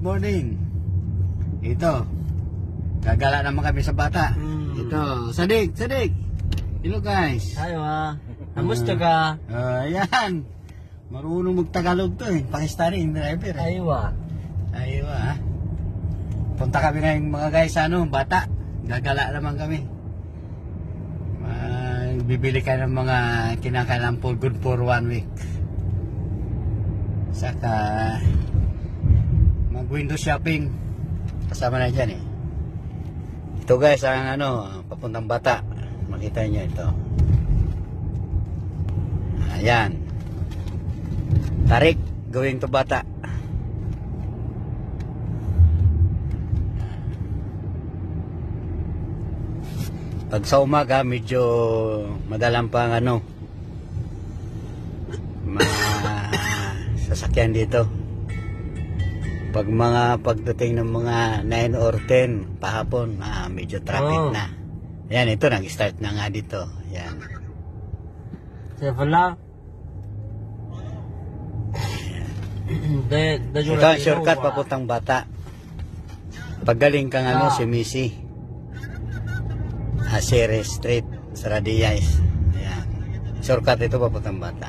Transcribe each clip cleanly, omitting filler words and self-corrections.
Morning. Ito. Gagala naman kami sa bata. Ito. Sadik. Hello guys. Ayo Kamusta ka? Ayan. Marunong mag-Tagalog to eh. Pakistani yung driver eh. Aywa. Punta kami ngayon mga guys sa bata. Gagala naman kami. Bibili ka ng mga kinakailangan for good for 1 week. Saka mag-window shopping. Kasama na dyan eh. Ito guys ang papuntang bata. Makita nyo ito. Ayan. Tarik, going to bata. Pag sa umaga medyo madalang pang sasakyan dito. Pag pagdating ng mga 9 or 10 pahapon, medyo traffic na. Yan, ito nag-start na nga dito. Yan. Wala. Ito ang shortcut papuntang bata. Paggaling kang si Missy. Asere Street, Saradiyas. Ayan. Shortcut ito papuntang bata.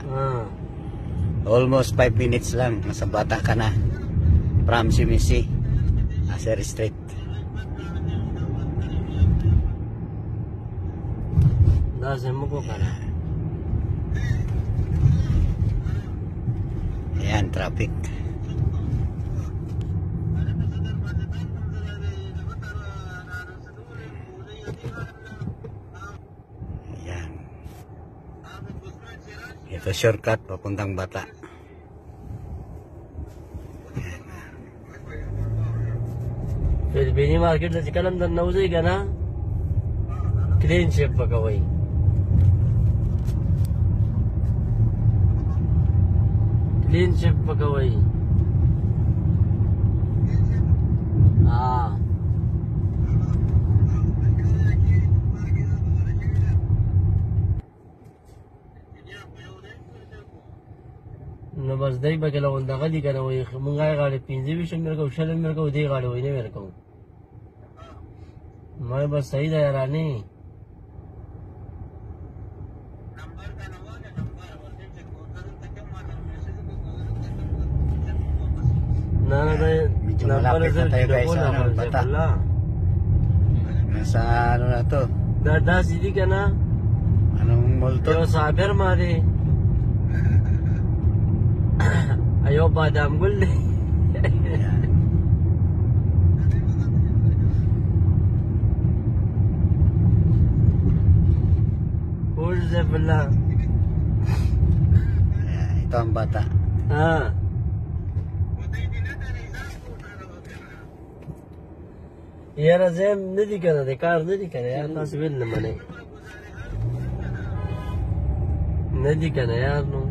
Almost 5 minutes lang. Nasa bata ka na. From Missy. Asere Street. Nasa mo ko ka na. Ayan, traffic. Ayan. Ito shortcut papuntang bata. Pilipini market na si Kalandan na usay ka na. Clean ship pa kaway. Clean ship pa kaway. नमस्ते बगला बंदा का दी करना वही मंगाए गाड़ी पिंजे भी शम मेरे को शर्म मेरे को दे गाड़ी वही नहीं मेरे को मैं बस सही था यार नहीं ना malapit na tayo guys sa bata. Nasa na to? दादा सीधी का ना Anong mall to? यो सागर मारे ayo padam gul Kul se pala. Ito ang bata. यार अजैम नहीं करना थे कार नहीं करे यार तस्वीर न मने नहीं करना यार no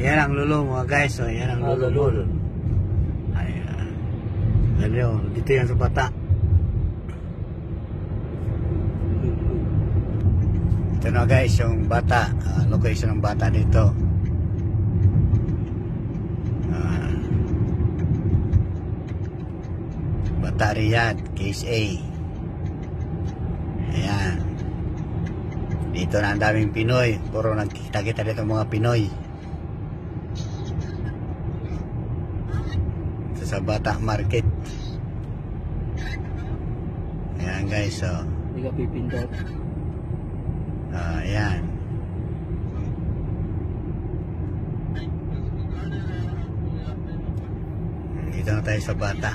Yan ang lulo mga guys. So, yan ang lulo. Ayan. Dito yan sa bata. Ito na guys yung bata. Location ng bata dito. Bata Riyadh, Case A. Ayan. Dito na ang daming Pinoy. Puro nagkita-kita dito mga Pinoy. Sa Bata Market. Ayan guys, so hindi ka pipindot. Ayan. Dito na tayo sa Bata.